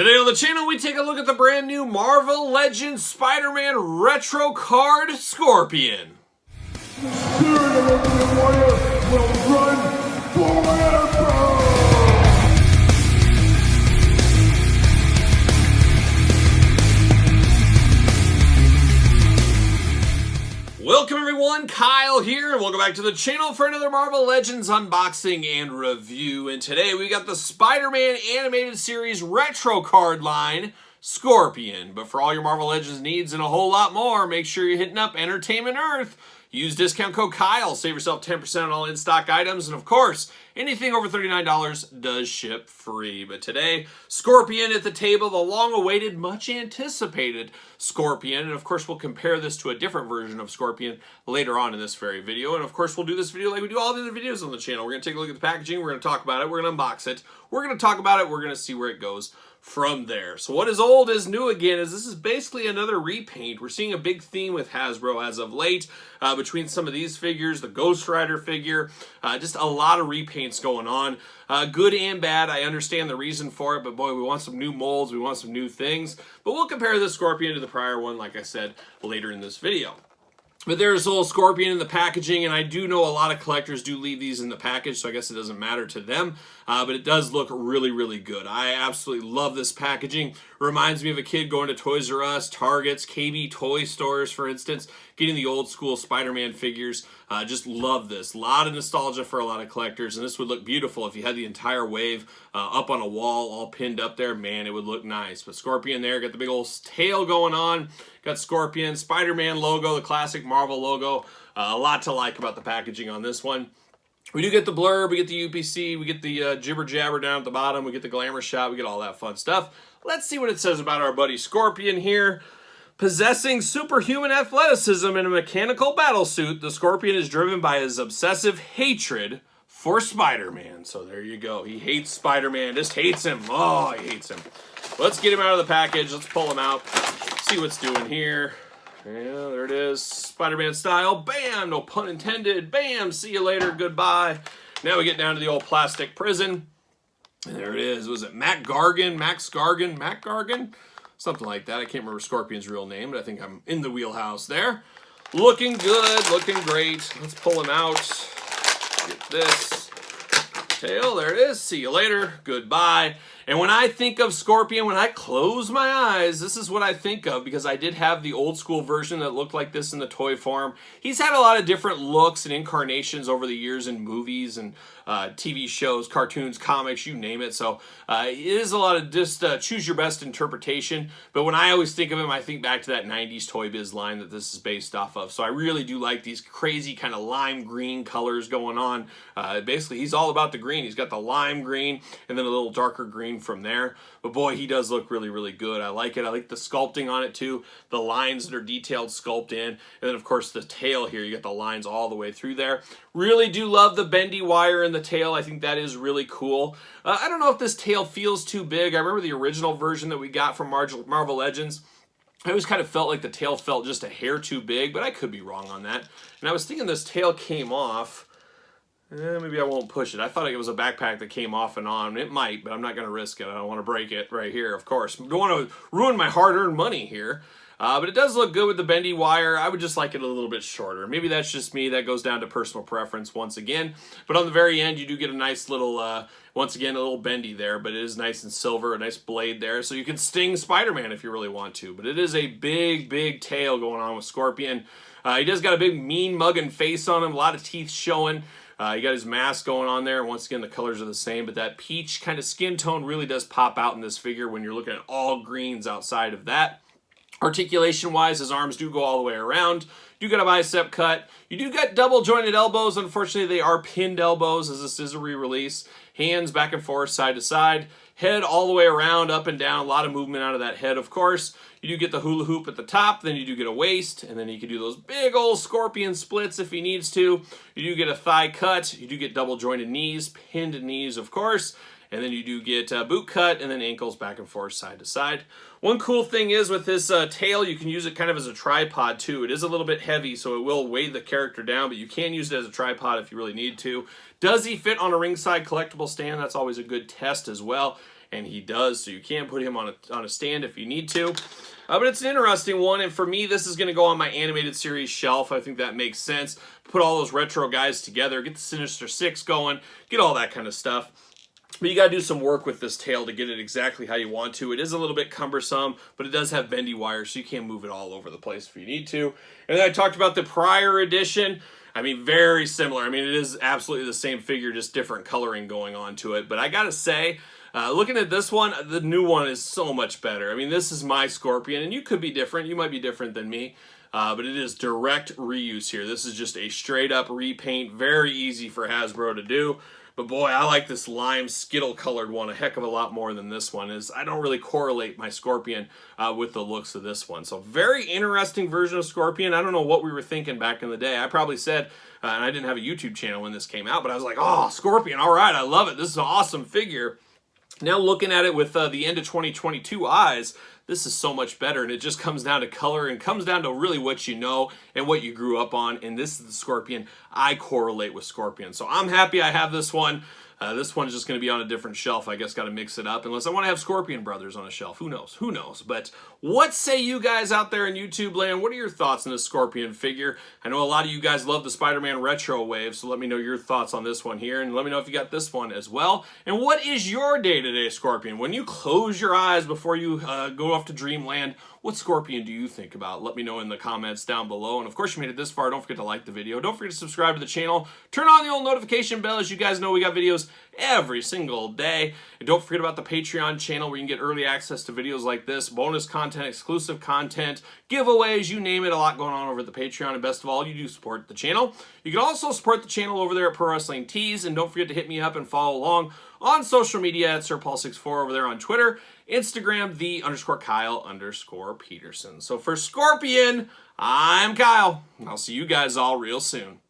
Today on the channel, we take a look at the brand new Marvel Legends Spider-Man retro card Scorpion. The spirit of Ultimate Warrior will run forever! Welcome everyone, Kyle here, and welcome back to the channel for another Marvel Legends unboxing and review. And today we got the Spider-Man animated series retro card line, Scorpion. But for all your Marvel Legends needs and a whole lot more, make sure you're hitting up Entertainment Earth. Use discount code Kyle, save yourself 10% on all in-stock items, and of course, anything over $39 does ship free. But today, Scorpion at the table, the long-awaited, much-anticipated Scorpion, and of course, we'll compare this to a different version of Scorpion later on in this very video, and of course, we'll do this video like we do all the other videos on the channel. We're going to take a look at the packaging, we're going to talk about it, we're going to unbox it, we're going to talk about it, we're going to see where it goes from there. So what is old is new again, as this is basically another repaint. We're seeing a big theme with Hasbro as of late, between some of these figures, the Ghost Rider figure, just a lot of repaints going on. Good and bad, I understand the reason for it, but boy, we want some new molds, we want some new things. But we'll compare this Scorpion to the prior one, like I said, later in this video. But there's a little Scorpion in the packaging, and I do know a lot of collectors do leave these in the package, so I guess it doesn't matter to them. But it does look really, really good. I absolutely love this packaging. Reminds me of a kid going to Toys R Us, Targets, KB toy stores, for instance, getting the old school Spider-Man figures. Just love this. A lot of nostalgia for a lot of collectors, and this would look beautiful if you had the entire wave up on a wall, all pinned up there. Man, it would look nice. But Scorpion there, got the big old tail going on. Got Scorpion, Spider-Man logo, the classic Marvel logo. A lot to like about the packaging on this one. We do get the blurb, we get the UPC, we get the jibber jabber down at the bottom, we get the glamour shot, we get all that fun stuff. Let's see what it says about our buddy Scorpion here. Possessing superhuman athleticism in a mechanical battlesuit, the Scorpion is driven by his obsessive hatred for Spider-Man. So there you go. He hates Spider-Man, just hates him. Oh, he hates him. Let's get him out of the package. Let's pull him out, see what's doing here. Yeah, there it is. Spider-Man style. Bam! No pun intended. Bam! See you later. Goodbye. Now we get down to the old plastic prison. And there it is. Was it Mac Gargan? Max Gargan? Mac Gargan? Something like that. I can't remember Scorpion's real name, but I think I'm in the wheelhouse there. Looking good. Looking great. Let's pull him out. Get this. Tail. There it is. See you later. Goodbye. And when I think of Scorpion, when I close my eyes, this is what I think of, because I did have the old school version that looked like this in the toy form. He's had a lot of different looks and incarnations over the years in movies and TV shows, cartoons, comics, you name it. So it is a lot of just choose your best interpretation. But when I always think of him, I think back to that 90s Toy Biz line that this is based off of. So I really do like these crazy kind of lime green colors going on. Basically, he's all about the green. He's got the lime green and then a little darker green from there. But boy, he does look really, really good. I like it. I like the sculpting on it too. The lines that are detailed sculpt in. And then of course the tail here, you got the lines all the way through there. Really do love the bendy wire in the tail. I think that is really cool. I don't know if this tail feels too big. I remember the original version that we got from Marvel Legends. I always kind of felt like the tail felt just a hair too big, but I could be wrong on that. And I was thinking this tail came off. Maybe I won't push it. I thought it was a backpack that came off and on. It might, but I'm not going to risk it. I don't want to break it right here, of course. I don't want to ruin my hard-earned money here. But it does look good with the bendy wire. I would just like it a little bit shorter. Maybe that's just me. That goes down to personal preference once again. But on the very end, you do get a nice little, once again, a little bendy there. But it is nice and silver, a nice blade there. So you can sting Spider-Man if you really want to. But it is a big, big tail going on with Scorpion. He does got a big mean mugging face on him. A lot of teeth showing. You got his mask going on there. Once again, the colors are the same, but that peach kind of skin tone really does pop out in this figure when you're looking at all greens outside of that. Articulation-wise, his arms do go all the way around. You do got a bicep cut. You do got double jointed elbows. Unfortunately, they are pinned elbows as this is a re-release. Hands back and forth, side to side. Head all the way around, up and down. A lot of movement out of that head, of course. You do get the hula hoop at the top, then you do get a waist, and then he can do those big old Scorpion splits if he needs to. You do get a thigh cut. You do get double jointed knees, pinned knees, of course. And then you do get boot cut and then ankles back and forth, side to side. One cool thing is with this tail, you can use it kind of as a tripod too. It is a little bit heavy, so it will weigh the character down, but you can use it as a tripod if you really need to. Does he fit on a ringside collectible stand? That's always a good test as well. and he does, so you can put him on a stand if you need to. But it's an interesting one, and for me, this is going to go on my animated series shelf. I think that makes sense. Put all those retro guys together, get the Sinister Six going, get all that kind of stuff. But you got to do some work with this tail to get it exactly how you want to. It is a little bit cumbersome, but it does have bendy wires, so you can't move it all over the place if you need to. And then I talked about the prior edition. I mean, very similar. I mean, it is absolutely the same figure, just different coloring going on to it. But I got to say, looking at this one, the new one is so much better. I mean, this is my Scorpion, and you could be different. You might be different than me. But it is direct reuse here. This is just a straight up repaint. Very easy for Hasbro to do. But boy, I like this lime skittle colored one a heck of a lot more than this one is. I don't really correlate my Scorpion with the looks of this one. So very interesting version of Scorpion. I don't know what we were thinking back in the day. I probably said, and I didn't have a YouTube channel when this came out, but I was like, oh, Scorpion, all right, I love it. This is an awesome figure. Now looking at it with the end of 2022 eyes, this is so much better, and it just comes down to color and comes down to really what you know and what you grew up on, and this is the Scorpion. I correlate with Scorpion, so I'm happy I have this one. This one is just going to be on a different shelf. I guess got to mix it up, unless I want to have Scorpion Brothers on a shelf. Who knows? Who knows? But what say you guys out there in YouTube land? What are your thoughts on this Scorpion figure? I know a lot of you guys love the Spider-Man retro wave, so let me know your thoughts on this one here, and let me know if you got this one as well. And what is your day-to-day Scorpion? When you close your eyes before you go off to Dreamland, what Scorpion do you think about? Let me know in the comments down below. And of course, you made it this far, don't forget to like the video. Don't forget to subscribe to the channel. Turn on the old notification bell. As you guys know, we got videos every single day. And don't forget about the Patreon channel where you can get early access to videos like this, bonus content, exclusive content, giveaways, you name it, a lot going on over at the Patreon. And best of all, you do support the channel. You can also support the channel over there at Pro Wrestling Tees, and don't forget to hit me up and follow along on social media at SirPaul64 over there on Twitter, Instagram, _Kyle_Peterson. So for Scorpion, I'm Kyle. I'll see you guys all real soon.